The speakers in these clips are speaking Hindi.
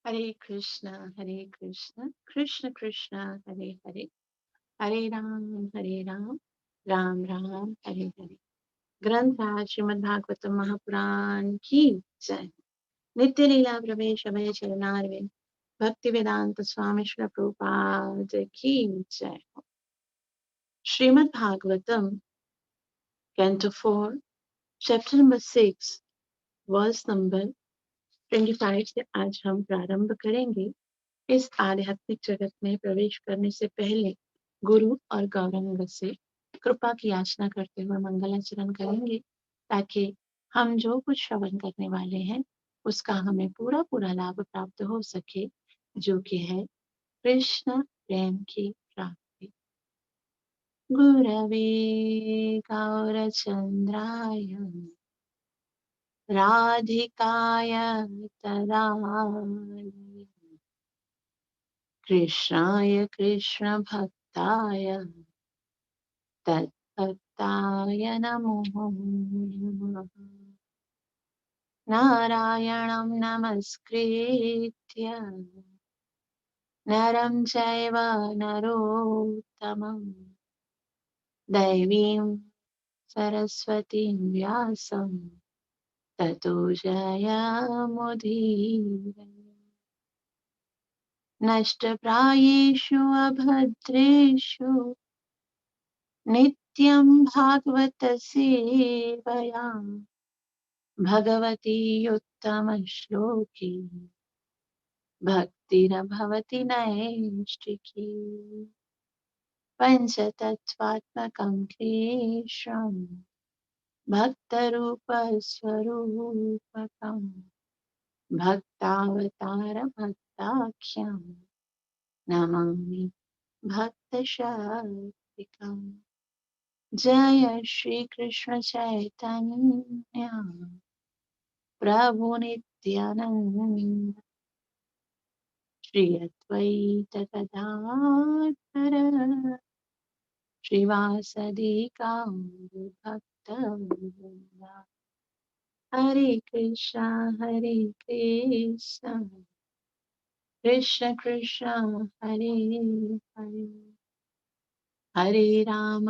हरे कृष्ण कृष्ण कृष्ण हरे हरे, हरे राम राम राम हरे हरे। ग्रंथ श्रीमद् भागवतम महापुराण की जय। नित्य लीला प्रवेश अभय चरणारविंद भक्ति वेदांत स्वामी श्री प्रभुपाद की जय। Srimad Bhagavatam canto 4 chapter number 6 verse number 25 से आज हम प्रारंभ करेंगे। इस आध्यात्मिक जगत में प्रवेश करने से पहले गुरु और गौरंग से कृपा की याचना करते हुए मंगलाचरण करेंगे, ताकि हम जो कुछ श्रवण करने वाले हैं उसका हमें पूरा पूरा लाभ प्राप्त हो सके, जो कि है कृष्ण प्रेम की प्राप्ति। गुरवे गौरचंद्राय राधिकाय तदालये कृष्णाय कृष्ण भक्ताय तद्भक्ताय नमो नमः। नारायणं नमस्कृत्य नरं चैव नरोत्तमं दैवीं सरस्वतीं व्यासं ततो जयमुदीरये। नष्टप्रायेषु अभद्रेषु नित्यं भागवत सेवया भगवती उत्तमश्लोकी भक्तिर्भवति नैष्टिकी। पञ्चतत्त्वात्मकं कृष्णं भक्तरूपस्वरूपकं भक्तावतारभक्ताख्यं नमामि भक्तशक्तिकम्। जय श्री कृष्ण चैतन्य प्रभु नित्यानंद श्री अद्वैत गदाधर श्रीवासदि गौर भक्तवृंद। Hare Krishna Krishna Krishna Hare Hare, Hare Hare Rama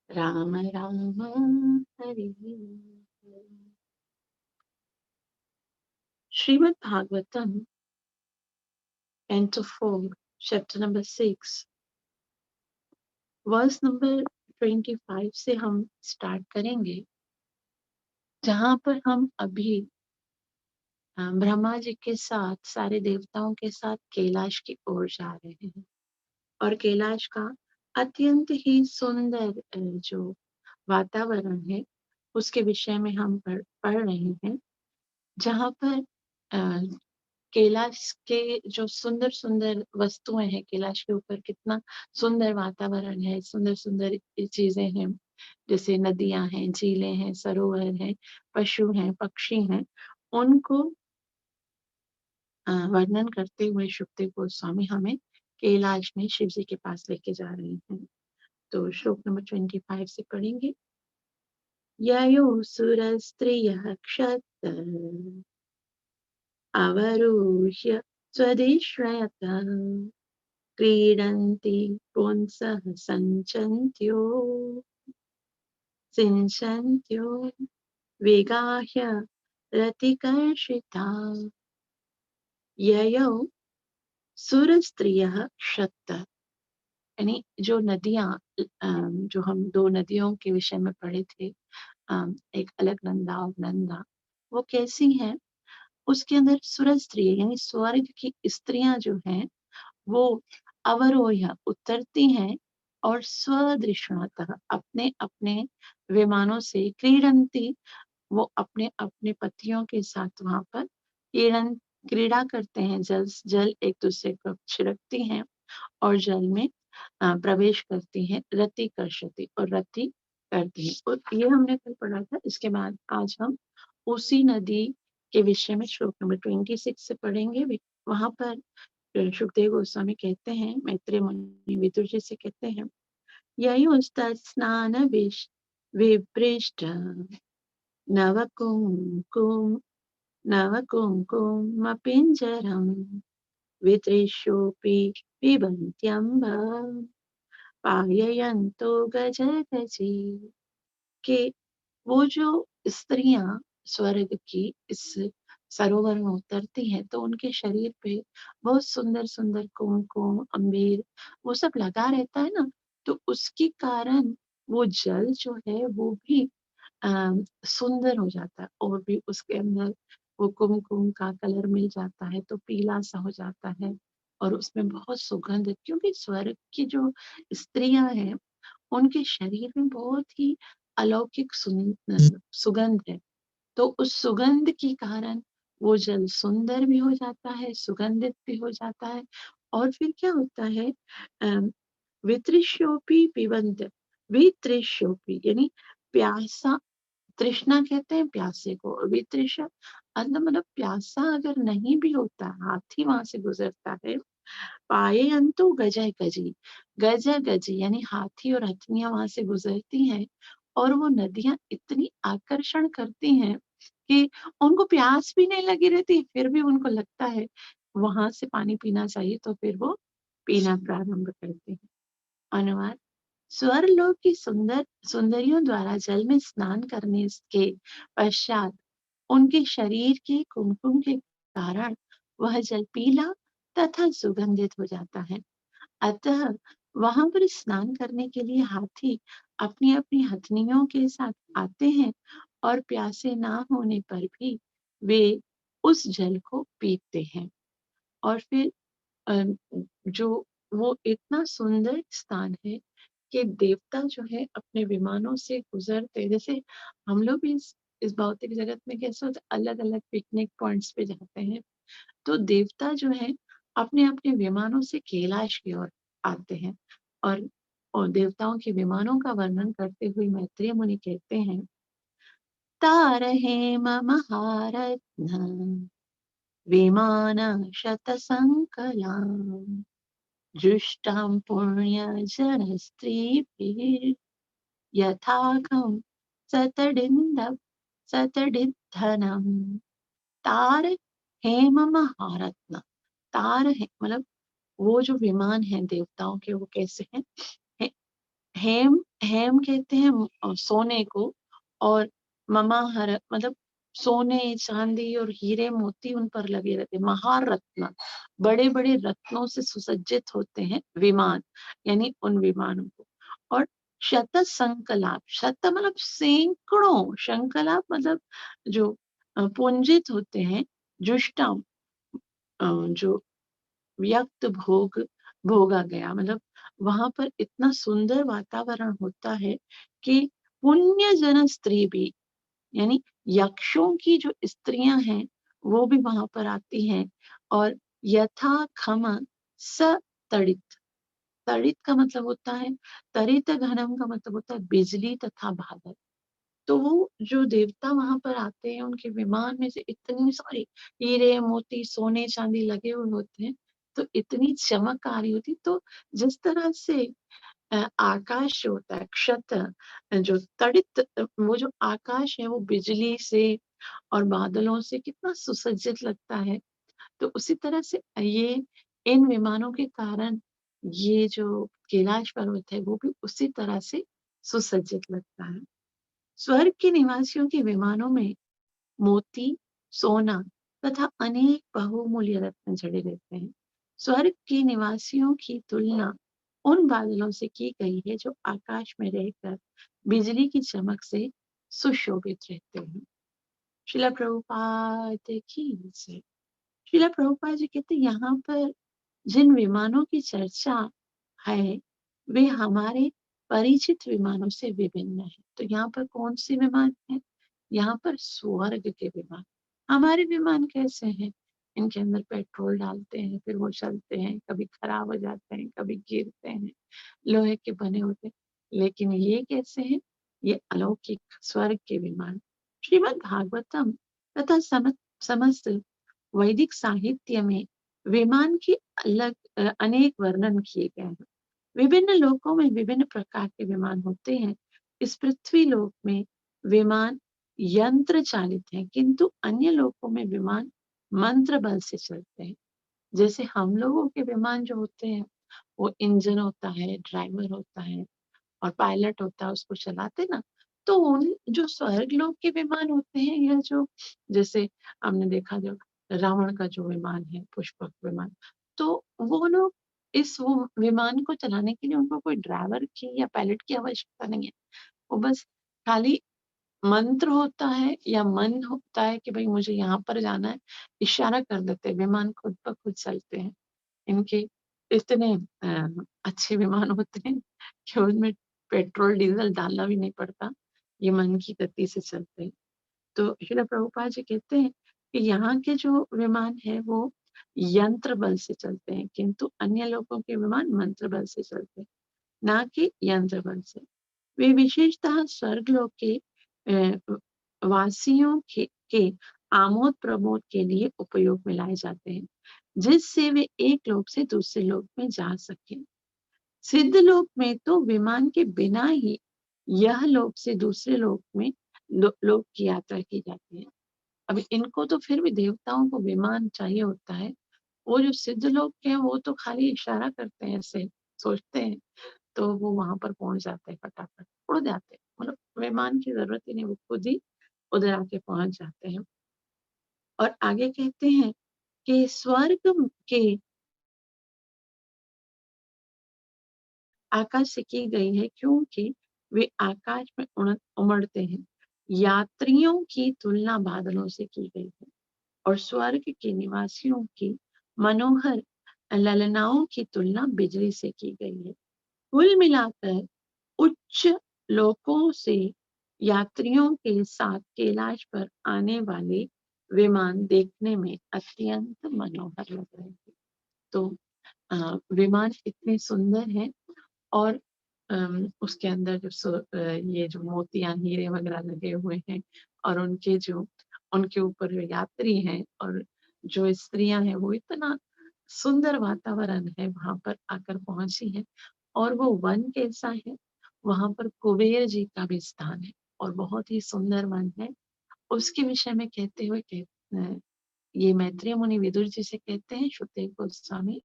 Rama Rama Hare Hare. Shrimad Bhagavatam Canto 4, chapter number 6, verse number 25 से हम स्टार्ट करेंगे, जहाँ पर हम अभी ब्रह्मा जी के साथ सारे देवताओं के साथ कैलाश की ओर जा रहे हैं। और कैलाश का अत्यंत ही सुंदर जो वातावरण है उसके विषय में हम पढ़ रहे हैं, जहाँ पर कैलाश के जो सुंदर सुंदर वस्तुएं हैं, कैलाश के ऊपर कितना सुंदर वातावरण है, सुंदर सुंदर चीजें हैं, जैसे नदियां हैं, झीलें हैं, सरोवर हैं, पशु हैं, पक्षी हैं, उनको वर्णन करते हुए शुकदेव गोस्वामी हमें कैलाश में शिव जी के पास लेके जा रहे हैं। तो श्लोक नंबर 25 से पढ़ेंगे। ययो सुर स्त्रियः क्षत्र अवरुह्य स्वदिश्रयतः क्रीडन्ति पुंसः सिञ्चन्त्यो विगाह्य रतिकर्षिता। ययौ सुरस्त्रियः क्षत्त, यानी जो नदियां, जो हम दो नदियों के विषय में पढ़े थे, एक अलकनंदा और नंदा, वो कैसी हैं? उसके अंदर सुर स्त्री यानी स्वर्ग की स्त्रियां जो हैं वो अवरोह्य उतरती हैं और स्वदृष्णतः अपने अपने विमानों से क्रीडंती, वो अपने अपने पतियों के साथ वहां पर क्रीड़ा करते हैं। जल एक दूसरे को छिड़कती हैं और जल में प्रवेश करती हैं। रति कर्षति और रति करती हैं। और ये हमने कल पढ़ा था। इसके बाद आज हम उसी नदी के विषय में श्लोक नंबर 26 से पढ़ेंगे। वहां पर सुखदेव गोस्वामी कहते हैं, मैत्रेय मुनि विदुर जी से कहते हैं, ययुस्तत्स्नान विपृष्ट नवकुङ्कुम नवकुङ्कुमपिञ्जरं वितृष्योऽपि पिबन्त्यम्ब पाययन्तो गजगजी। कि वो जो स्त्रियाँ स्वर्ग की इस सरोवर में उतरती हैं तो उनके शरीर पे बहुत सुंदर-सुंदर कुमकुम, अम्बेर वो सब लगा रहता है ना, तो उसके कारण वो जल जो है वो भी अ, सुंदर हो जाता है और भी उसके अंदर वो कुमकुम का कलर मिल जाता है तो पीला-सा हो जाता है और उसमें बहुत सुगंध क्योंकि स्वर्ग की जो स्त्रियाँ हैं उनके शरीर में बहुत ही अलौकिक सुगंध है। तो उस सुगंध के कारण वो जल सुंदर भी हो जाता है, सुगंधित भी हो जाता है और फिर क्या होता है वितृष्योपि पिबन्त वितृष्योपि यानी प्यासा तृष्णा कहते हैं प्यासे को और वितृष्ण मतलब प्यासा अगर नहीं भी होता हाथी वहां से गुजरता है पायेयन्तु गजह गजी गजा गजी यानी हाथी और हथनियां वहां से गुजरती हैं और वो नदियां इतनी आकर्षण करती हैं कि उनको प्यास भी नहीं लगी रहती फिर भी उनको लगता है वहां से पानी पीना चाहिए तो फिर वो पीना प्रारंभ करते हैं। अनुवाद स्वर्लोक की सुंदरियों द्वारा जल में स्नान करने के पश्चात उनके शरीर के कुमकुम के कारण वह जल पीला तथा सुगंधित हो जाता है। अतः वहां पर स्नान करने के लिए हाथी अपनी अपनी हथनियों के साथ आते हैं और प्यासे ना होने पर भी वे उस जल को पीते हैं और फिर अ, जो वो इतना सुंदर स्थान है कि देवता जो है अपने विमानों से गुजरते जैसे हम लोग भी इस भौतिक जगत में कैसे होते अलग अलग पिकनिक पॉइंट्स पे जाते हैं तो देवता जो है अपने अपने विमानों से कैलाश की ओर आते हैं और और देवताओं के विमानों का वर्णन करते हुए मैत्रेय मुनि कहते हैं तारहेम महारत्न विमान शतसंकलाम् जुष्टां पुण्यजनस्त्रीभिर्यथाकं सतडिद्धनं तार हेम महारत्न तार है मतलब वो जो विमान है देवताओं के वो कैसे हैं हे, हेम हेम कहते हैं सोने को और ममाहर मतलब सोने चांदी और हीरे मोती उन पर लगे रहते महारत्न बड़े बड़े रत्नों से सुसज्जित होते हैं विमान यानी उन विमानों को और शत संकलाप शत मतलब सैकड़ों संकलाप मतलब जो पुंजित होते हैं जुष्टम जो व्यक्त भोग भोगा गया मतलब वहां पर इतना सुंदर वातावरण होता है कि पुण्य जन स्त्री भी यानी यक्षों की जो स्त्रियां हैं वो भी वहां पर आती हैं और यथा खम स तड़ित तड़ित का मतलब होता है तरित घनम का मतलब होता है बिजली तथा बादल तो वो जो देवता वहां पर आते हैं उनके विमान में से इतनी सारी हीरे मोती सोने चांदी लगे हुए होते हैं तो इतनी चमक आ रही होती तो जिस तरह से आकाश जो होता है क्षत जो तड़ित वो जो आकाश है वो बिजली से और बादलों से कितना सुसज्जित लगता है तो उसी तरह से ये इन विमानों के कारण ये जो कैलाश पर्वत है वो भी उसी तरह से सुसज्जित लगता है। स्वर्ग के निवासियों के विमानों में मोती, सोना तथा अनेक बहुमूल्य रत्न जड़े रहते हैं। स्वर्ग के निवासियों की तुलना उन बादलों से की गई है जो आकाश में रहकर बिजली की चमक से सुशोभित रहते हैं। शिला प्रभुपाद की जय। शिला प्रभुपाद जी कहते हैं यहाँ पर जिन विमानों की चर्चा है वे हमारे परिचित विमानों से विभिन्न है तो यहाँ पर कौन सी विमान है यहाँ पर स्वर्ग के विमान हमारे विमान कैसे हैं इनके अंदर पेट्रोल डालते हैं फिर वो चलते हैं कभी खराब हो जाते हैं कभी गिरते हैं लोहे के बने होते हैं लेकिन ये कैसे हैं ये अलौकिक स्वर्ग के विमान श्रीमद् भागवतम तथा समस्त वैदिक साहित्य में विमान के अनेक वर्णन किए गए हैं विभिन्न लोकों में विभिन्न प्रकार के विमान होते हैं इस पृथ्वी लोक में विमान यंत्र चालित हैं, किंतु अन्य लोकों में विमान मंत्र बल से चलते हैं। जैसे हम लोगों के विमान जो होते हैं वो इंजन होता है, ड्राइवर होता है और पायलट होता है, उसको चलाते ना। तो उन जो स्वर्ग लोक के विमान होते हैं, या जो जैसे हमने देखा जो रावण का जो विमान है, पुष्पक विमान, तो वो लोग इस वो विमान को चलाने के लिए उनको कोई ड्राइवर की या पायलट की आवश्यकता नहीं है। वो बस खाली मंत्र होता है या मन होता है कि भाई मुझे यहाँ पर जाना है, इशारा कर देते हैं, विमान खुद ब खुद चलते हैं। इनके इतने अच्छे विमान होते हैं कि उनमें पेट्रोल डीजल डालना भी नहीं पड़ता, ये मन की गति से चलते हैं। तो श्रील प्रभुपाद जी कहते हैं कि यहाँ के जो विमान है वो यंत्र बल से चलते हैं, किंतु अन्य लोगों के विमान मंत्र बल से चलते हैं, ना कि यंत्र बल से। वे विशेषतः स्वर्गलोक के वासियों के आमोद प्रमोद के लिए उपयोग में लाए जाते हैं, जिससे वे एक लोक से दूसरे लोक में जा सके। सिद्ध लोक में तो विमान के बिना ही यह लोक से दूसरे लोक में लोक की यात्रा की जाती है। अब इनको तो फिर भी देवताओं को विमान चाहिए होता है। वो जो सिद्ध लोग हैं वो तो खाली इशारा करते हैं, ऐसे सोचते हैं, तो वो वहां पर पहुंच जाते हैं, फटाफट उड़ जाते हैं, मतलब विमान की जरूरत ही नहीं, वो खुद ही उधर आके पहुंच जाते हैं। और आगे कहते हैं कि स्वर्ग के आकाश से की गई है, क्योंकि वे आकाश में उमड़ते हैं। यात्रियों की तुलना बादलों से की गई है और स्वर्ग के निवासियों की मनोहर ललनाओं की तुलना बिजली से की गई है। कुल मिलाकर उच्च लोकों से यात्रियों के साथ कैलाश पर आने वाले विमान देखने में अत्यंत मनोहर लग रहे थे। तो विमान इतने सुंदर हैं, और उसके अंदर जो ये जो मोतियां हीरे वगैरह लगे हुए हैं, और उनके ऊपर जो यात्री हैं और जो स्त्रियां हैं, वो इतना सुंदर वातावरण है, वहां पर आकर पहुंची है। और वो वन कैसा है, वहां पर कुबेर जी का भी स्थान है और बहुत ही सुंदर वन है। उसके विषय में कहते हुए ये मैत्रेय मुनि विदुर जी से कहते हैं, श्रुते गोस्वामी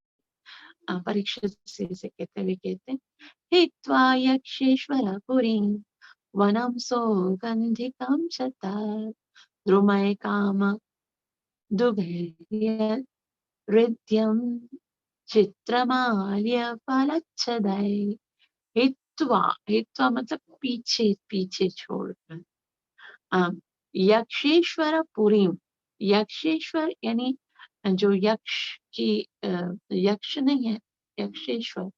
परीक्षित से कहते हुए कहते हैं, हित्वा यक्षेश्वर पुरीं वनं सौगन्धिकं च तत् द्रुमय काम दुघैर्य हृद्यं चित्रमाल्य फलच्छदै। हित्वा, हित्वा मतलब पीछे पीछे छोड़कर, यक्षेश्वर पुरी, यक्षेश्वर यानी जो यक्ष की यक्ष नहीं है, यक्षेश्वर,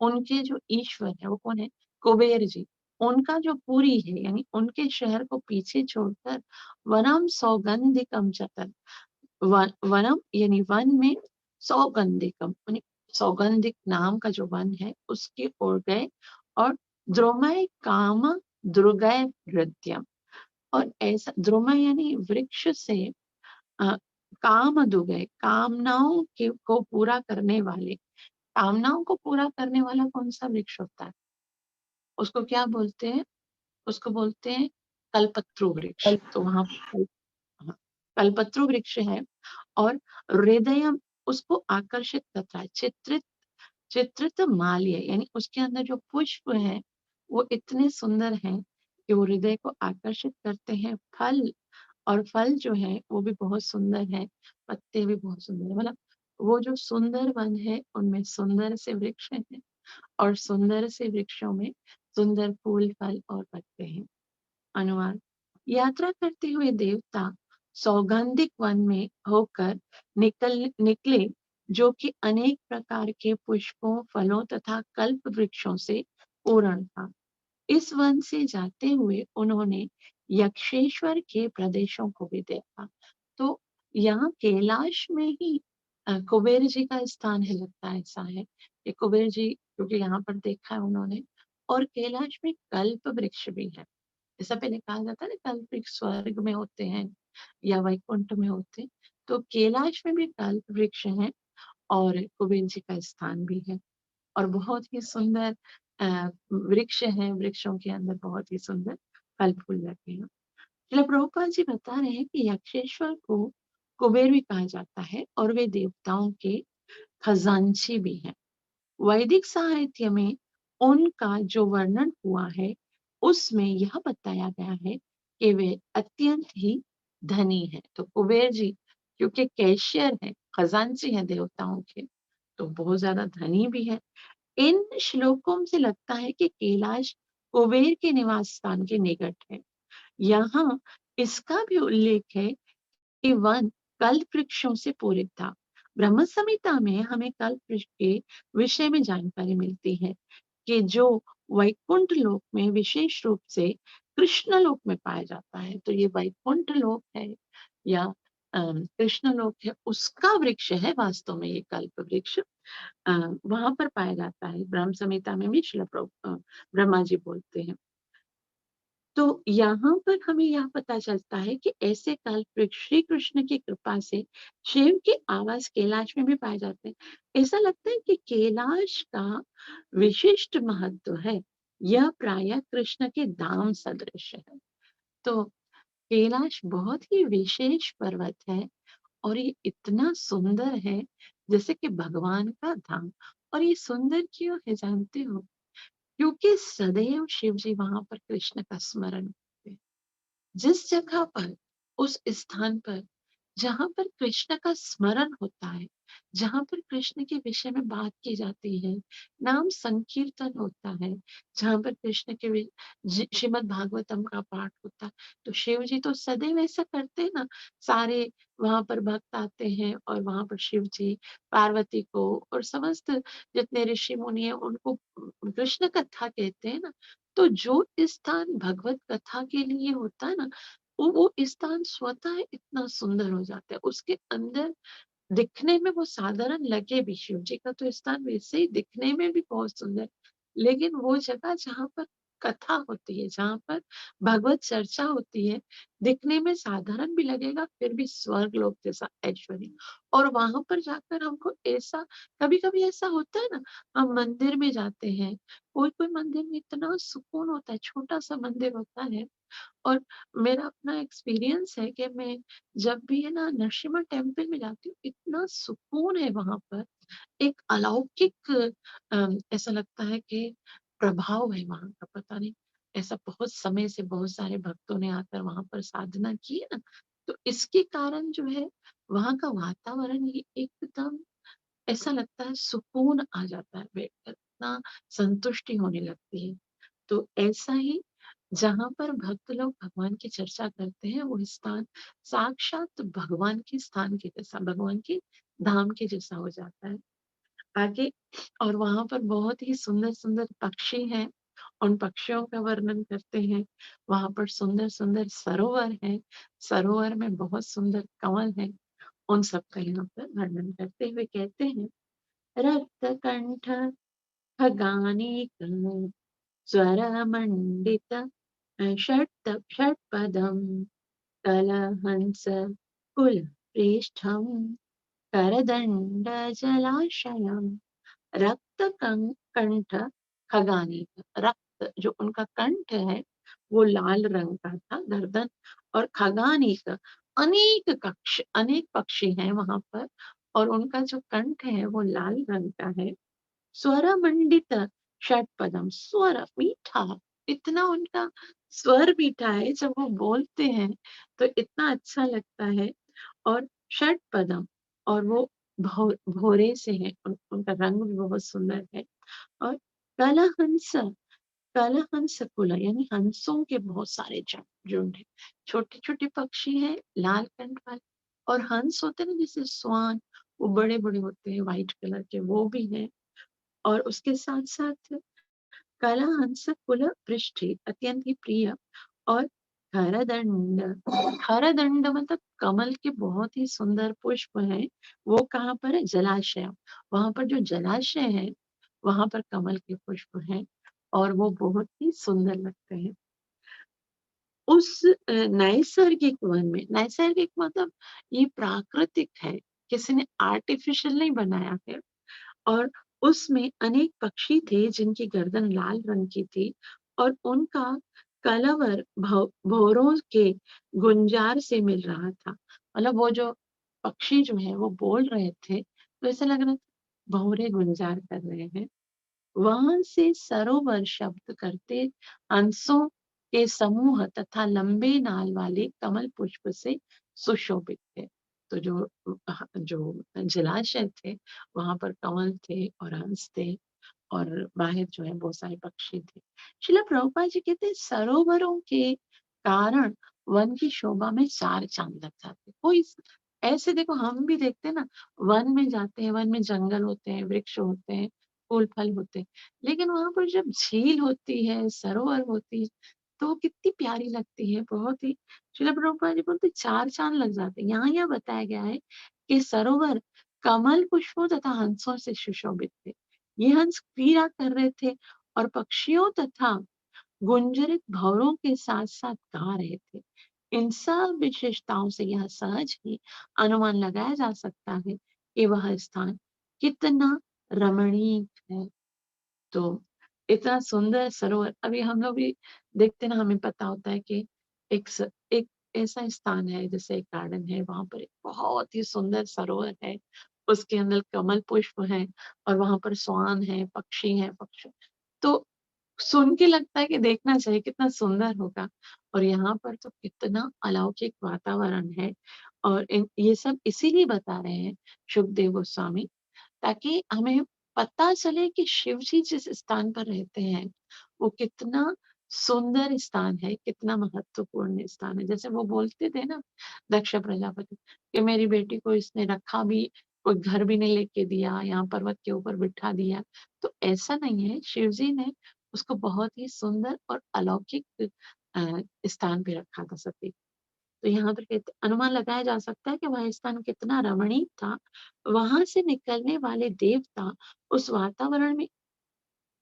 उनके जो ईश्वर है वो कौन है, कुबेर जी। उनका जो पुरी है यानी उनके शहर को पीछे छोड़कर वनम सौगंधिकम चतर, वनम यानी वन में, सौगंधिकम यानी सौगंधिक नाम का जो वन है उसकी ओर गए, और द्रोमय काम दुर्गय नृत्यम, और ऐसा द्रुम यानी वृक्ष से अ, काम दुगै, कामनाओं के को पूरा करने वाले, कामनाओं को पूरा करने वाला कौन सा वृक्ष होता है, उसको क्या बोलते हैं, उसको बोलते हैं कल्पत्रु वृक्ष। तो वहां हाँ, कल्पत्रु वृक्ष है। और हृदय उसको आकर्षित करता है, चित्रित, चित्रित माल्य यानी उसके अंदर जो पुष्प है वो इतने सुंदर हैं कि वो हृदय को आकर्षित करते हैं। फल, और फल जो है वो भी बहुत सुंदर है, पत्ते भी बहुत सुंदर है, मतलब वो जो सुंदर वन है उनमें सुंदर से वृक्ष हैं, और सुंदर से वृक्षों में सुंदर फूल फल और पत्ते हैं। अनुवाद, यात्रा करते हुए देवता सौगंधिक वन में होकर निकले, जो कि अनेक प्रकार के पुष्पों, फलों तथा कल्प वृक्षों से पूर्ण था। इस वन से जाते हुए उन्होंने यक्षेश्वर के प्रदेशों को भी देखा। तो यहाँ कैलाश में ही कुबेर जी का स्थान है, लगता है ऐसा है कि कुबेर जी, क्योंकि यहाँ पर देखा है उन्होंने। और कैलाश में कल्प वृक्ष भी है। जैसा पहले कहा जाता है ना, कल्प वृक्ष स्वर्ग में होते हैं या वैकुंठ में होते हैं, तो कैलाश में भी कल्प वृक्ष है और कुबेर जी का स्थान भी है। और बहुत ही सुंदर वृक्ष हैं, वृक्षों के अंदर बहुत ही सुंदर फल फूल लगे हैं। श्रील प्रभुपाद जी बता रहे हैं कि यक्षेश्वर को कुबेर भी कहा जाता है और वे देवताओं के खजांची भी हैं। वैदिक साहित्य में उनका जो वर्णन हुआ है उसमें यह बताया गया है कि वे अत्यंत ही धनी है। तो कुबेर जी क्योंकि कैशियर है, खजांची है देवताओं के, तो बहुत ज्यादा धनी भी है। इन श्लोकों से लगता है कि कैलाश कुबेर के निवास स्थान के निकट है। यहाँ इसका भी उल्लेख है कि वन कल्प वृक्षों से पूरित था। ब्रह्म संहिता में हमें कल्प वृक्ष के विषय में जानकारी मिलती है कि जो वैकुंठ लोक में विशेष रूप से कृष्ण लोक में पाया जाता है। तो ये वैकुंठ लोक है या कृष्ण लोक है, उसका वृक्ष है वास्तव में ये कल्प वृक्ष। वहां पर पाया जाता है। ब्रह्म संहिता में भी ब्रह्मा जी बोलते हैं। तो यहाँ पर हमें यह पता चलता है कि ऐसे कल्प वृक्ष श्री कृष्ण की कृपा से शिव के आवास कैलाश में भी पाए जाते हैं। ऐसा लगता है कि कैलाश का विशिष्ट महत्व है। यह प्रायः कृष्ण के धाम सदृश है। तो कैलाश बहुत ही विशेष पर्वत है और ये इतना सुंदर है जैसे कि भगवान का धाम। और ये सुंदर क्यों है जानते हो? क्योंकि सदैव शिव जी वहां पर कृष्ण का स्मरण करते हैं। जिस जगह पर, उस स्थान पर जहां पर कृष्ण का स्मरण होता है, जहां पर कृष्ण के विषय में बात की जाती है, नाम संकीर्तन होता है, जहां पर कृष्ण के श्रीमद् भागवतम का पाठ होता है, तो शिव जी तो सदैव ऐसा करते हैं ना। सारे वहां पर भक्त आते हैं और वहां पर शिव जी पार्वती को और समस्त जितने ऋषि मुनि है उनको कृष्ण कथा कहते हैं ना। तो जो स्थान भगवत कथा के लिए होता है ना, वो स्थान स्वतः इतना सुंदर हो जाता है। उसके अंदर दिखने में वो साधारण लगे भी, शिव जी का तो स्थान वैसे ही दिखने में भी बहुत सुंदर, लेकिन वो जगह जहाँ पर कथा होती है, जहाँ पर भगवत चर्चा होती है, दिखने में साधारण भी लगेगा फिर भी स्वर्ग लोक जैसा ऐश्वर्य। और वहां पर जाकर हमको ऐसा, कभी कभी ऐसा होता है ना, हम मंदिर में जाते हैं, कोई कोई मंदिर में इतना सुकून होता है, छोटा सा मंदिर होता है। और मेरा अपना एक्सपीरियंस है कि मैं जब भी है ना नरसिम्हा टेम्पल में जाती हूँ, इतना सुकून है वहां पर। एक अलौकिक ऐसा लगता है कि प्रभाव है वहां का, पता नहीं, ऐसा बहुत समय से बहुत सारे भक्तों ने आकर वहां पर साधना की है ना। तो इसके कारण जो है वहां का वातावरण ही एकदम ऐसा लगता है, सुकून आ जाता है बैठकर, इतना संतुष्टि होने लगती है। तो ऐसा ही जहाँ पर भक्त लोग भगवान की चर्चा करते हैं, वो स्थान साक्षात भगवान के स्थान के जैसा, भगवान के धाम के जैसा हो जाता है। आगे और वहां पर बहुत ही सुंदर सुंदर पक्षी हैं। उन पक्षियों का वर्णन करते हैं। वहां पर सुंदर सुंदर सरोवर है, सरोवर में बहुत सुंदर कमल है। उन सब का यहाँ पर वर्णन करते हुए कहते हैं, रक्त कंठ खगानिक स्वरमण्डित षट्पदं कलहंस कुलप्रेष्ठं करदण्डजलाशयं कंठ खगानी। रक्त जो उनका कंठ है वो लाल रंग का था, गर्दन। और खगानिक अनेक कक्ष, अनेक पक्षी हैं वहां पर, और उनका जो कंठ है वो लाल रंग का है। स्वर मंडित षटपदम, स्वर मीठा, इतना उनका स्वर मीठा है, जब वो बोलते हैं तो इतना अच्छा लगता है। और षटपदम, और वो भोरे से है, उनका रंग भी बहुत सुंदर है। और कलहंस, कलहंस कुल यानी हंसों के बहुत सारे झुंड है। छोटे छोटे पक्षी हैं लाल कंठ वाले, और हंस होते हैं ना जैसे स्वान, वो बड़े बड़े होते हैं व्हाइट कलर के, वो भी हैं। और उसके साथ साथ कला हंस कुल पृष्ठे अत्यंत ही प्रिय। और हरदंड, हरदंड मतलब कमल के बहुत ही सुंदर पुष्प हैं। वो कहाँ पर है? जलाशय। वहां पर जो जलाशय है वहां पर कमल के पुष्प हैं और वो बहुत ही सुंदर लगते हैं। उस नैसर्गिक वन में, नैसर्गिक मतलब ये प्राकृतिक है, किसी ने आर्टिफिशियल नहीं बनाया है। और उसमें अनेक पक्षी थे जिनकी गर्दन लाल रंग की थी और उनका कलवर भौरों के गुंजार से मिल रहा था। मतलब वो जो पक्षी जो है वो बोल रहे थे, तो ऐसा लग रहा था भौरे गुंजार कर रहे हैं। वहां से सरोवर शब्द करते हंसों के समूह तथा लंबे नाल वाले कमल पुष्प से सुशोभित थे। तो जो जलाशय थे वहां पर कमल थे और हंस थे और बाहर जो है बहुत सारे पक्षी थे। शिला प्रभुपाद जी कहते हैं सरोवरों के कारण वन की शोभा में चार चांद लग जाते। कोई ऐसे देखो हम भी देखते हैं ना, वन में जाते हैं, वन में जंगल होते हैं, वृक्ष होते हैं, फूल फल होते हैं, लेकिन वहां पर जब झील होती है, सरोवर होती है, तो वो कितनी प्यारी लगती है। बहुत ही शिला प्रभुपाद जी बोलते चार चांद लग जाते हैं। यहाँ यह बताया गया है कि सरोवर कमल पुष्पों तथा हंसों से सुशोभित थे। ये हंस क्रीड़ा कर रहे थे और पक्षियों तथा गुंजरित भंवरों के साथ साथ गा रहे थे। इन सब विशेषताओं से यह सहज ही अनुमान लगाया जा सकता है कि वह स्थान कितना रमणीक है। तो इतना सुंदर सरोवर, अभी हम लोग भी देखते ना, हमें पता होता है कि एक ऐसा स्थान है जैसे एक गार्डन है, वहां पर एक बहुत ही सुंदर सरोवर है, उसके अंदर कमल पुष्प है और वहां पर स्वान है, पक्षी है, पक्षी, तो सुन के लगता है कि देखना चाहिए कितना सुंदर होगा। और यहाँ पर तो कितना अलौकिक वातावरण है। और ये सब इसीलिए बता रहे हैं सुखदेव गोस्वामी, ताकि हमें पता चले कि शिव जी जिस स्थान पर रहते हैं वो कितना सुंदर स्थान है, कितना महत्वपूर्ण स्थान है। जैसे वो बोलते थे ना दक्ष प्रजापति कि मेरी बेटी को इसने रखा भी, कोई घर भी नहीं लेके दिया, यहाँ पर्वत के ऊपर बिठा दिया। तो ऐसा नहीं है, शिव जी ने उसको बहुत ही सुंदर और अलौकिक स्थान पे रखा था सती। तो यहाँ पर कहते अनुमान लगाया जा सकता है कि वह स्थान कितना रमणीक था। वहां से निकलने वाले देवता उस वातावरण में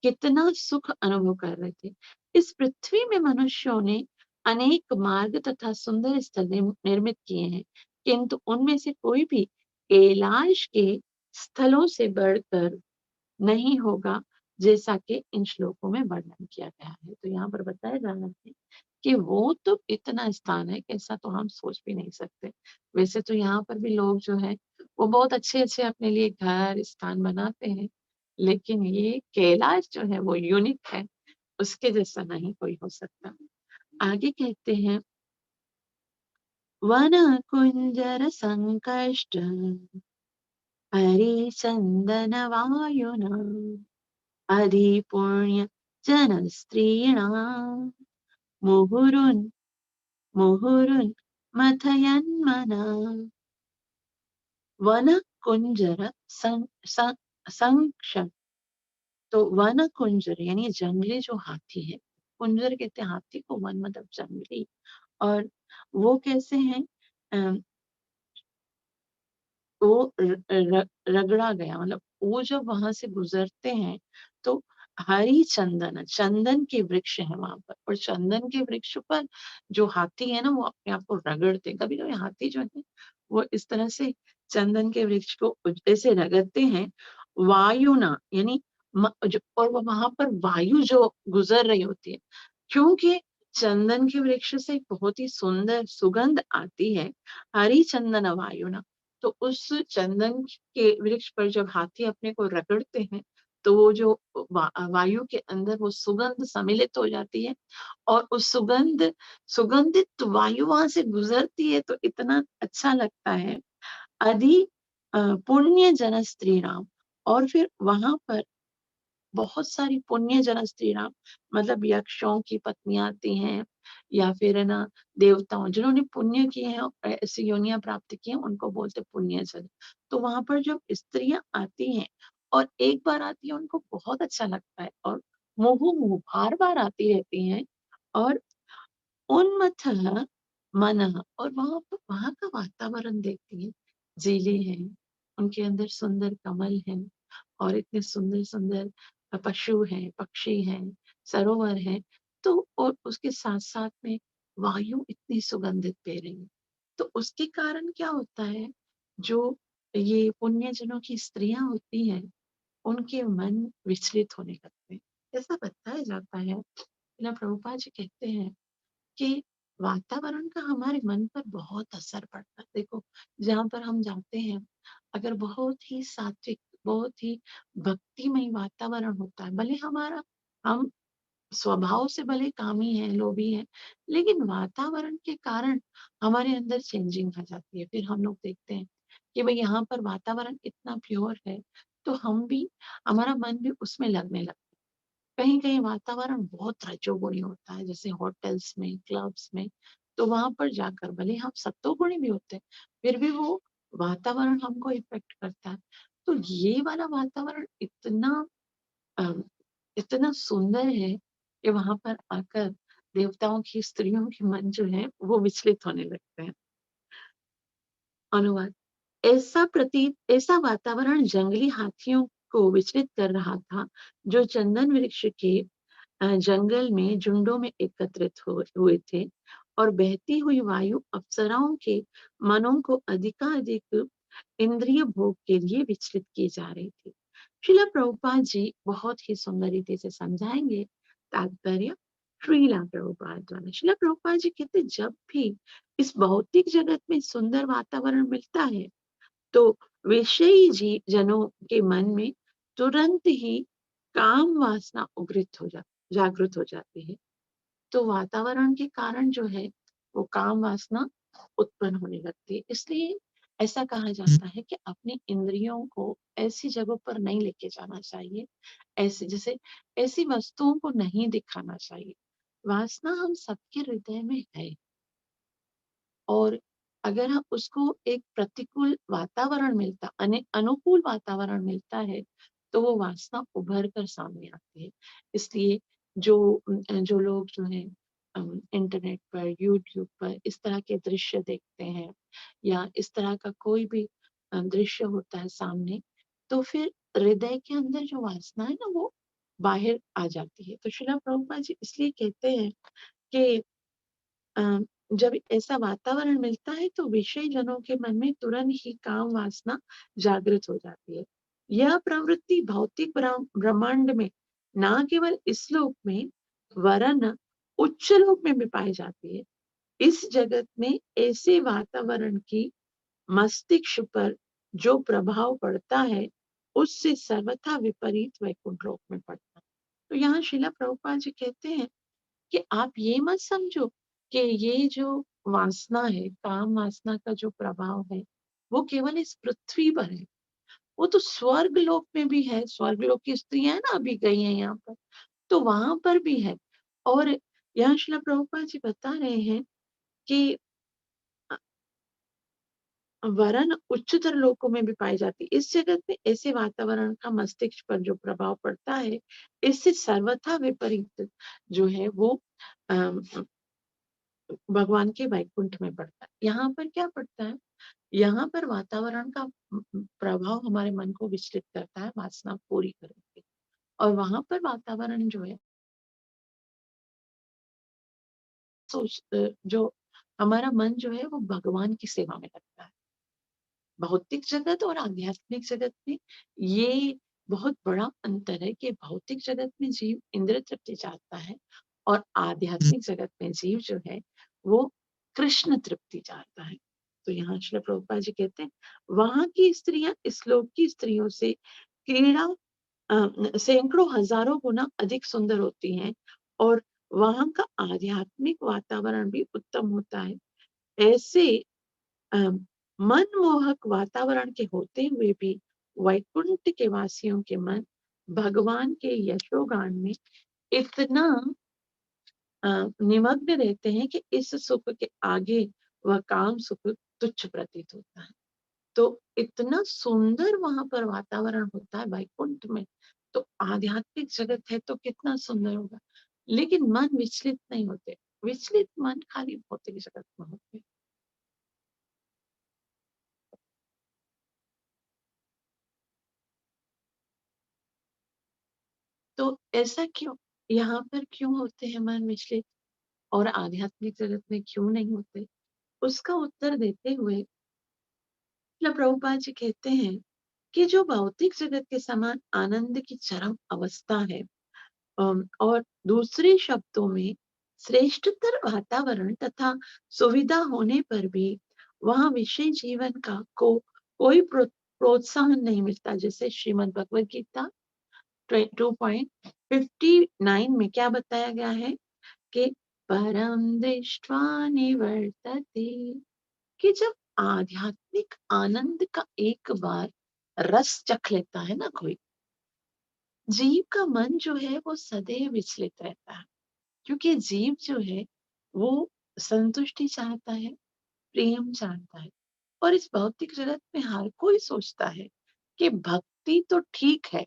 कितना सुख अनुभव कर रहे थे। इस पृथ्वी में मनुष्यों ने अनेक मार्ग तथा सुंदर स्थल निर्मित किए हैं, किंतु उनमें से कोई भी कैलाश के स्थलों से बढ़कर नहीं होगा, जैसा कि इन श्लोकों में वर्णन किया गया है। तो यहाँ पर बताया जा रहा है कि वो तो इतना स्थान है, कैसा तो हम सोच भी नहीं सकते। वैसे तो यहाँ पर भी लोग जो है वो बहुत अच्छे अच्छे अपने लिए घर स्थान बनाते हैं, लेकिन ये कैलाश जो है वो यूनिक है, उसके जैसा नहीं कोई हो सकता। आगे कहते हैं वन कुंजर संकष्ट हरिचंदन वायुना अधिपुण्य जनस्त्रीणाम् मुहुरुन् मुहुरुन् मथयन्मना वन कुंजर संक्ष। तो वन कुंजर यानी जंगली जो हाथी है, कुंजर कहते हैं हाथी को, वन मतलब जंगली। और वो कैसे हैं, अम, वो रगड़ा गया, मतलब वो जब वहां से गुजरते हैं तो हरी चंदन, चंदन के वृक्ष है वहां पर, और चंदन के वृक्ष पर जो हाथी है ना वो अपने आप को रगड़ते हैं। कभी कभी हाथी जो है वो इस तरह से चंदन के वृक्ष को ऐसे रगड़ते हैं। वायुना यानी और वो वहां पर वायु जो गुजर रही होती है, क्योंकि चंदन के वृक्ष से बहुत ही सुंदर सुगंध आती है। हरी चंदन वायुना, तो उस चंदन के वृक्ष पर जब हाथी अपने को रगड़ते हैं तो वो जो वायु के अंदर वो सुगंध सम्मिलित हो जाती है, और उस सुगंधित वायु वहां से गुजरती है तो इतना अच्छा लगता है। अधि पुण्य जन स्त्री राम, और फिर वहां पर बहुत सारी पुण्य जन स्त्रियां, मतलब यक्षों की पत्नियां आती हैं, या फिर है ना देवताओं जिन्होंने पुण्य किए हैं और ऐसी योनियां प्राप्त की हैं, उनको बोलते पुण्य जन। तो वहां पर जब स्त्रियां आती हैं और एक बार आती है उनको बहुत अच्छा लगता है, और मुहु मुहु बार बार आती रहती हैं। और उन्मथ मन, और वहां का वातावरण देखती है, झीलें हैं, उनके अंदर सुंदर कमल हैं, और इतने सुंदर सुंदर पशु हैं, पक्षी हैं, सरोवर हैं। तो और उसके साथ साथ में वायु इतनी सुगंधित दे रही है, तो उसके कारण क्या होता है, जो ये पुण्यजनों की स्त्रियां होती हैं उनके मन विचलित होने लगते हैं। ऐसा बताया जाता है श्रील प्रभुपाद जी कहते हैं कि वातावरण का हमारे मन पर बहुत असर पड़ता है। देखो, जहाँ पर हम जाते हैं, अगर बहुत ही सात्विक, बहुत ही भक्तिमय वातावरण होता है, भले हम स्वभाव से भले कामी हैं, लोभी हैं, लेकिन वातावरण के कारण हमारे अंदर चेंजिंग आ जाती है। फिर हम लोग देखते हैं कि भई यहाँ पर वातावरण इतना प्योर है, तो हम भी हमारा मन भी उसमें लगने लगता है। कहीं-कहीं वातावरण बहुत रजोगुणी होता है, जैसे होटल्स में, क्लब्स में, तो वहाँ पर जाकर भले हम सत्वगुणी भी होते हैं, फिर भी वो वातावरण हमको इफ़ेक्ट करता है। तो ये वाला वातावरण अ, इतना सुंदर है कि वहाँ पर आकर देवताओं की, स्त्रियों के मन जो है, वो विचलित होने लगते हैं। अनुवाद: ऐसा वातावरण जंगली हाथियों को विचलित कर रहा था, जो चंदन वृक्ष के जंगल में झुंडों में एकत्रित हुए थे और बहती हुई वायु अप्सराओं के मनों को अधिकाधिक इंद्रिय भोग के लिए विचलित की जा रही थी। श्रीला प्रभुपाद जी बहुत ही सुंदर रीति से समझाएंगे तात्पर्य श्रीला प्रभुपाद द्वारा। श्रीला प्रभुपाद जी कहते जब भी इस भौतिक जगत में सुंदर वातावरण मिलता है, तो विषयी जी जनों के मन में तुरंत ही काम वासना जागृत हो जाती है। तो वातावरण के कारण जो है वो काम वासना उत्पन्न होने लगती है। इसलिए ऐसा कहा जाता है कि अपनी इंद्रियों को ऐसी जगहों पर नहीं लेके जाना चाहिए, ऐसे जैसे ऐसी वस्तुओं को नहीं दिखाना चाहिए। वासना हम सबके हृदय में है, और अगर हम उसको एक प्रतिकूल वातावरण मिलता, अनुकूल वातावरण मिलता है, तो वो वासना उभर कर सामने आती है। इसलिए जो लोग जो है इंटरनेट पर, यूट्यूब पर इस तरह के दृश्य देखते हैं, या इस तरह का कोई भी दृश्य होता है सामने, तो फिर हृदय के अंदर जो वासना है ना, वो बाहर आ जाती है। तो श्रील प्रभुपाद जी इसलिए कहते हैं कि अ, जब ऐसा वातावरण मिलता है, तो विषय जनों के मन में तुरंत ही काम वासना जागृत हो जाती है। यह प्रवृत्ति भौतिक ब्रह्मांड में ना केवल इस लोक में, वरन उच्च लोक में भी पाई जाती है। इस जगत में ऐसे वातावरण की मस्तिष्क पर जो प्रभाव पड़ता है, उससे सर्वथा विपरीत वैकुंठ लोक में पड़ता है। तो यहाँ श्रीला प्रभुपाद जी कहते हैं कि आप ये मत समझो कि ये जो वासना है, काम वासना का जो प्रभाव है, वो केवल इस पृथ्वी पर है। वो तो स्वर्ग लोक में भी है। स्वर्ग लोक की स्त्रियां हैं ना, अभी गई हैं यहाँ पर, तो वहां पर भी है। और यहाँ श्रील प्रभुपाद जी बता रहे हैं कि वरन उच्चतर लोकों में भी पाई जाती है। इस जगत में ऐसे वातावरण का मस्तिष्क पर जो प्रभाव पड़ता है, इससे सर्वथा विपरीत जो है वो अम, भगवान के वैकुंठ में पड़ता है। यहाँ पर क्या पड़ता है? यहाँ पर वातावरण का प्रभाव हमारे मन को विचलित करता है वासना पूरी करने के, और वहां पर वातावरण जो है जो हमारा मन जो है वो भगवान की सेवा में लगता है। भौतिक जगत और आध्यात्मिक जगत में ये बहुत बड़ा अंतर है कि भौतिक जगत में जीव इंद्र तृप्ति चाहता है, और आध्यात्मिक जगत में जीव जो है वो कृष्ण तृप्ति चाहता है। तो यहाँ श्रील प्रभुपाद जी कहते हैं वहां की स्त्रियां इस लोक की स्त्रियों से क्रीड़ा सैकड़ों हजारों गुना अधिक सुंदर होती हैं, और वहां का आध्यात्मिक वातावरण भी उत्तम होता है। ऐसे मनमोहक वातावरण के होते हुए भी वैकुंठ के वासियों के मन भगवान के यशोगान में इतना निमग्न रहते हैं कि इस सुख के आगे वह काम सुख तुच्छ प्रतीत होता है। तो इतना सुंदर वहां पर वातावरण होता है वैकुंठ में, तो आध्यात्मिक जगत है तो कितना सुंदर होगा। लेकिन मन विचलित नहीं होते, विचलित मन खाली भौतिक जगत में होते। तो ऐसा क्यों? यहाँ पर क्यों होते हैं मन विचलित, और आध्यात्मिक जगत में क्यों नहीं होते? उसका उत्तर देते हुए शिला प्रभुपाद जी कहते हैं कि जो भौतिक जगत के समान आनंद की चरम अवस्था है, और दूसरे शब्दों में श्रेष्ठतर वातावरण तथा सुविधा होने पर भी वहाँ विषय जीवन का कोई प्रोत्साहन नहीं मिलता। जैसे श्रीमद् भगवद गीता 2.59 में क्या बताया गया है कि परम दृष्ट्वा निवर्तते, कि जब आध्यात्मिक आनंद का एक बार रस चख लेता है ना कोई, जीव का मन जो है वो सदैव विचलित रहता है, क्योंकि जीव जो है वो संतुष्टि चाहता है, प्रेम चाहता है। और इस भौतिक जगत में हर कोई सोचता है कि भक्ति तो ठीक है,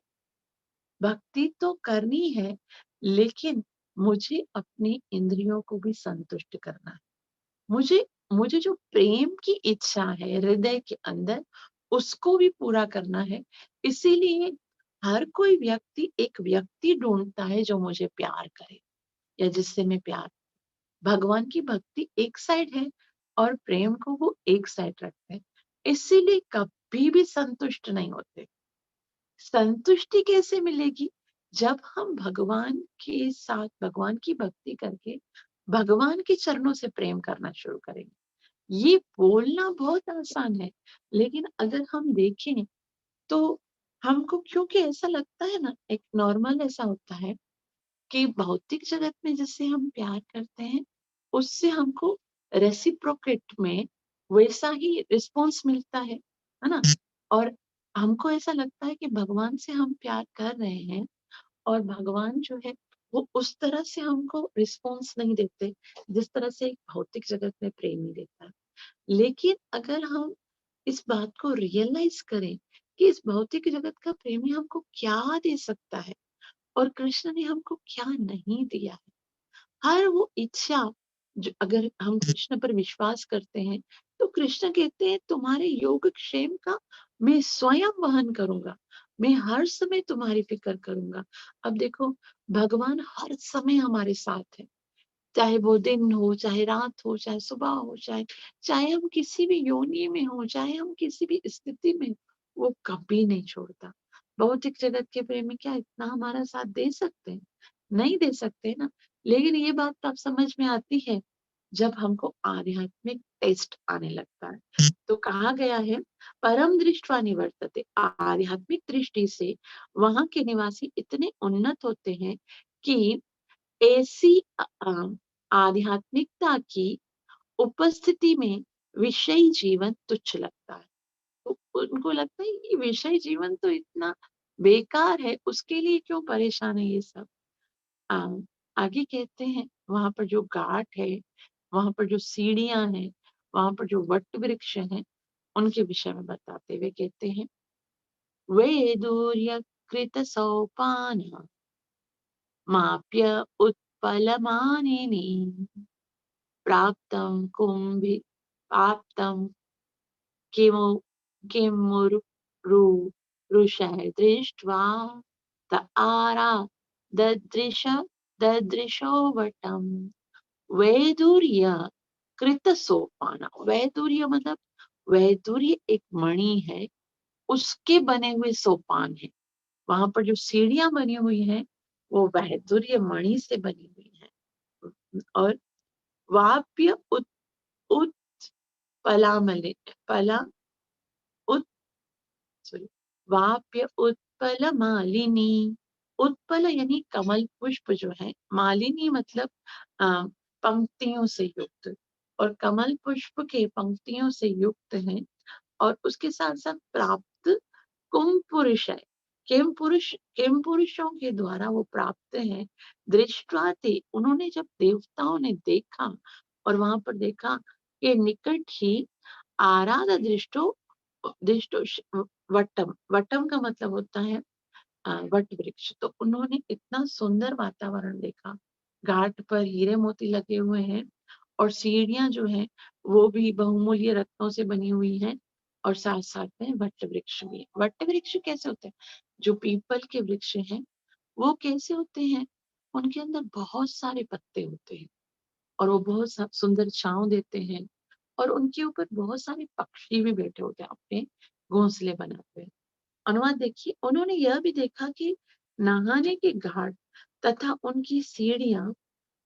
भक्ति तो करनी है, लेकिन मुझे अपनी इंद्रियों को भी संतुष्ट करना है। मुझे मुझे जो प्रेम की इच्छा है हृदय के अंदर, उसको भी पूरा करना है। इसीलिए हर कोई व्यक्ति एक व्यक्ति ढूंढता है जो मुझे प्यार करे या जिससे मैं प्यार। भगवान की भक्ति एक साइड है और प्रेम को वो एक साइड रखते हैं। इसीलिए कभी भी संतुष्ट नहीं होते। संतुष्टि कैसे मिलेगी? जब हम भगवान के साथ भगवान की भक्ति करके भगवान के चरणों से प्रेम करना शुरू करेंगे। ये बोलना बहुत आसान है, लेकिन अगर हम देखें तो हमको, क्योंकि ऐसा लगता है ना, एक नॉर्मल ऐसा होता है कि भौतिक जगत में जिससे हम प्यार करते हैं उससे हमको रेसिप्रोकेट में वैसा ही रिस्पॉन्स मिलता है ना। और हमको ऐसा लगता है कि भगवान से हम प्यार कर रहे हैं और भगवान जो है वो उस तरह से हमको रिस्पॉन्स नहीं देते जिस तरह से एक भौतिक जगत में प्रेमी देता है। लेकिन अगर हम इस बात को रियलाइज करें कि इस भौतिक जगत का प्रेमी हमको क्या दे सकता है और कृष्ण ने हमको क्या नहीं दिया है, हर वो इच्छा जो, अगर हम कृष्ण पर विश्वास करते हैं तो कृष्ण कहते हैं तुम्हारे योगक्षेम का मैं स्वयं वहन करूंगा, मैं हर समय तुम्हारी फिक्र करूंगा। अब देखो, भगवान हर समय हमारे साथ है, चाहे वो दिन हो, चाहे रात हो, चाहे सुबह हो, चाहे हम किसी भी योनि में हो, चाहे हम किसी भी स्थिति में हो, वो कभी नहीं छोड़ता। भौतिक जगत के प्रेमी क्या इतना हमारा साथ दे सकते हैं? नहीं दे सकते ना। लेकिन ये बात तब समझ में आती है जब हमको आध्यात्मिक टेस्ट आने लगता है। तो कहा गया है परम दृष्टवा निवर्तते, आध्यात्मिक दृष्टि से वहां के निवासी इतने उन्नत होते हैं कि ऐसी आध्यात्मिकता की उपस्थिति में विषयी जीवन तुच्छ लगता है। तो उनको लगता है ये विषय जीवन तो इतना बेकार है, उसके लिए क्यों परेशान है ये सब। आ, आगे कहते हैं वहां पर जो घाट है, वहां पर जो सीढ़ियां हैं, वहां पर जो वट वृक्ष हैं, उनके विषय में बताते हुए कहते हैं वे दूर्य कृत सोपान माप्य उत्पलमानिनी प्राप्तं कुम्भि प्राप्तं किमु किमुरुषः दृष्ट्वा त आरा ददृश ददृशो वटम् वैदुर्य कृत सोपान। वैदुर्य मतलब, वैदुर्य एक मणि है, उसके बने हुए सोपान है। वहां पर जो सीढ़ियां बनी हुई हैं वो वैदुर्य मणि से बनी हुई है। और वाप्य उत्पलामलि पला उत सॉरी वाप्य उत्पल मालिनी। उत्पल यानी कमल पुष्प जो है, मालिनी मतलब अ, पंक्तियों से युक्त, और कमल पुष्प के पंक्तियों से युक्त है। और उसके साथ साथ प्राप्त कुम पुरुष है, किम पुरुषों के द्वारा वो प्राप्त है। दृष्टवा थे, उन्होंने जब देवताओं ने देखा और वहां पर देखा कि निकट ही आराध दृष्टो दृष्टो वटम, वटम का मतलब होता है वट वृक्ष। तो उन्होंने इतना सुंदर वातावरण देखा, घाट पर हीरे मोती लगे हुए हैं और सीढ़ियां जो हैं वो भी बहुमूल्य रत्नों से बनी हुई हैं, और साथ साथ में वट वृक्ष भी। वट वृक्ष कैसे होते हैं? जो पीपल के वृक्ष हैं वो कैसे होते हैं? उनके अंदर बहुत सारे पत्ते होते हैं और वो बहुत सुंदर छांव देते हैं, और उनके ऊपर बहुत सारे पक्षी भी बैठे होते हैं अपने घोंसले बनाते हुए। अनुवाद देखिए, उन्होंने यह भी देखा कि नहाने के घाट तथा उनकी सीढ़ियां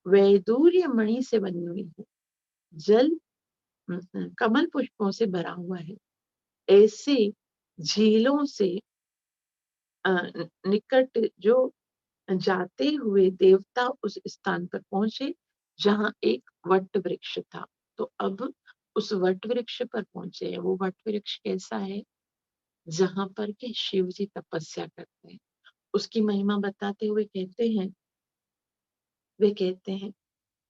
वैदूर्य मणि से बनी हुई है। जल कमल पुष्पों से भरा हुआ है। ऐसे झीलों से निकट जो जाते हुए देवता उस स्थान पर पहुंचे जहां एक वट वृक्ष था। तो अब उस वट वृक्ष पर पहुंचे हैं। वो वट वृक्ष कैसा है? जहां पर के शिव जी तपस्या करते हैं। उसकी महिमा बताते हुए कहते हैं, वे कहते हैं,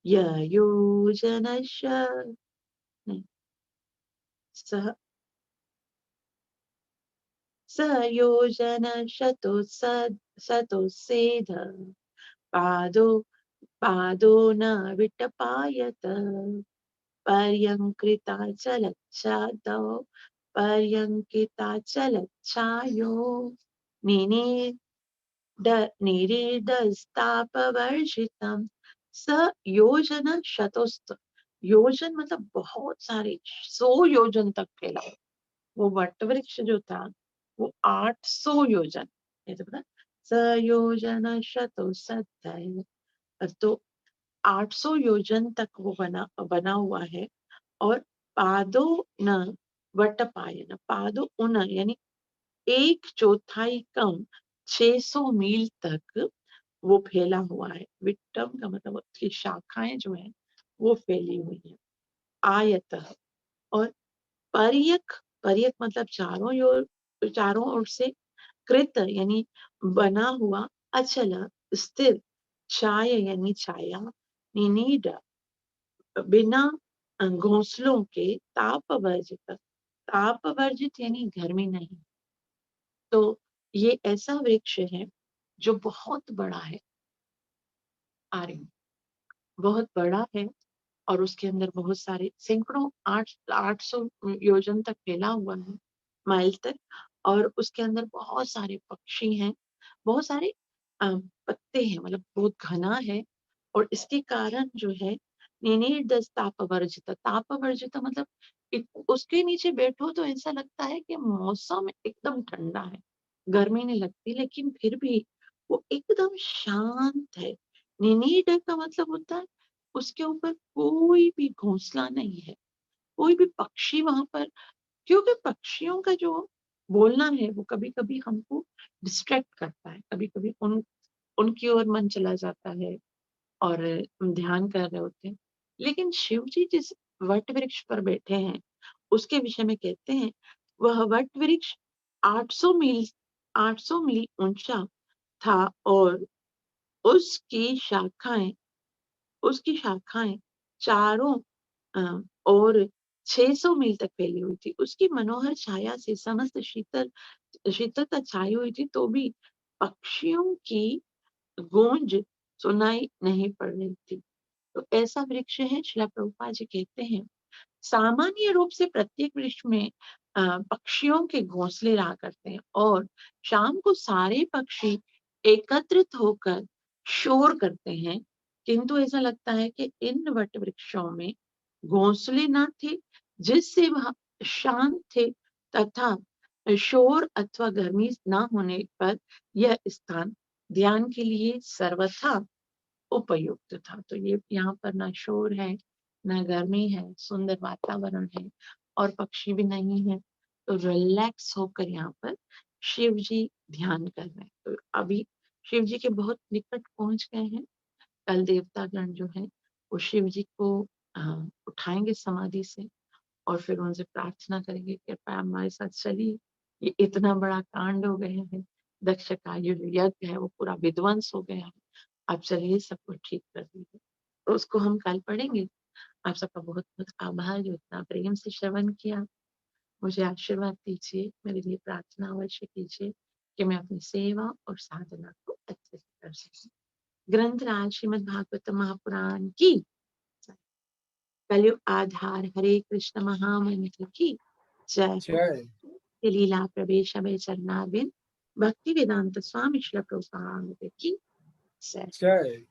योजन सह सयोजन शतोत्सेध पादो पादो न विटपायत पर्यङ्कृताचलच्छादौ पर्यङ्किताचलच्छायो निरीडस्तापवर्जितं स योजन शतोस्त। योजन मतलब बहुत सारे, 100 योजन तक फैला। वो वट वृक्ष जो था वो 800 योजन, ये तो पता, स योजन शतोसत। तो 800 योजन तक वो बना हुआ है। और पादो न वटपायन, पादो उन यानी 1/4 कम 600 मील तक वो फैला हुआ है। विट्टम का मतलब उसकी शाखाएं जो है वो फैली हुई है। आयत और परियक, परियक मतलब चारों ओर से, कृत यानी बना हुआ, अचल स्थिर, छाया यानी छाया, निनीड बिना घोंसलों के, ताप वर्जित, ताप वर्जित यानी गर्मी नहीं। तो ये ऐसा वृक्ष है जो बहुत बड़ा है, आर्य बहुत बड़ा है। और उसके अंदर बहुत सारे सैकड़ों 800 योजन तक फैला हुआ है, माइल तक। और उसके अंदर बहुत सारे पक्षी हैं, बहुत सारे पत्ते हैं, मतलब बहुत घना है। और इसके कारण जो है, निर्दस तापवर्जित, तापवर्जित मतलब उसके नीचे बैठो तो ऐसा लगता है कि मौसम एकदम ठंडा है, गर्मी नहीं लगती, लेकिन फिर भी वो एकदम शांत है। निनीड का मतलब होता है उसके ऊपर कोई भी घोंसला नहीं है, कोई भी पक्षी वहां पर। क्योंकि पक्षियों का जो बोलना है वो कभी कभी हमको डिस्ट्रैक्ट करता है, कभी कभी उनकी ओर मन चला जाता है और ध्यान कर रहे होते हैं। लेकिन शिव जी जिस वट वृक्ष पर बैठे हैं उसके विषय में कहते हैं, वह वट वृक्ष 800 मील 800 मील ऊंचा था। और उसकी शाखाएं उसकी शाखाएं चारों अ, और 600 मील तक फैली हुई थी। उसकी मनोहर छाया से समस्त शीतलता छाई हुई थी, तो भी पक्षियों की गूंज सुनाई नहीं पड़ रही थी। तो ऐसा वृक्ष है। श्रील प्रभुपाद जी कहते हैं, सामान्य रूप से प्रत्येक वृक्ष में पक्षियों के घोंसले रहा करते हैं और शाम को सारे पक्षी एकत्रित होकर शोर करते हैं। किंतु ऐसा लगता है कि इन वट वृक्षों में घोंसले ना थे, जिससे वह शांत थे, तथा शोर अथवा गर्मी ना होने पर यह स्थान ध्यान के लिए सर्वथा उपयुक्त था। तो ये यहाँ पर ना शोर है, ना गर्मी है, सुंदर वातावरण है और पक्षी भी नहीं है। तो रिलैक्स होकर यहाँ पर शिव जी ध्यान कर रहे हैं। तो अभी शिव जी के बहुत निकट पहुंच गए हैं। कल देवतागण जो है वो शिव जी को अ, उठाएंगे समाधि से और फिर उनसे प्रार्थना करेंगे, कृपया हमारे साथ चलिए। ये इतना बड़ा कांड हो गया है, दक्ष का जो यज्ञ है वो पूरा विध्वंस हो गया है। आप चलिए सबको ठीक कर दीजिए। तो उसको हम कल पढ़ेंगे। आप सबका बहुत बहुत आभार जो इतना प्रेम से श्रवण किया। मुझे आशीर्वाद दीजिए, मेरे लिए प्रार्थना अवश्य कीजिए कि मैं अपनी सेवा और साधना को अच्छे से कर सकूं। ग्रंथराज श्रीमद् भागवत महापुराण की जय। कलयुग आधार हरे कृष्ण महामंत्र की जय हो। जय लीला प्रवेश अभय चरणारविंद भक्ति वेदांत स्वामी श्री प्रभुपाद की जय। जय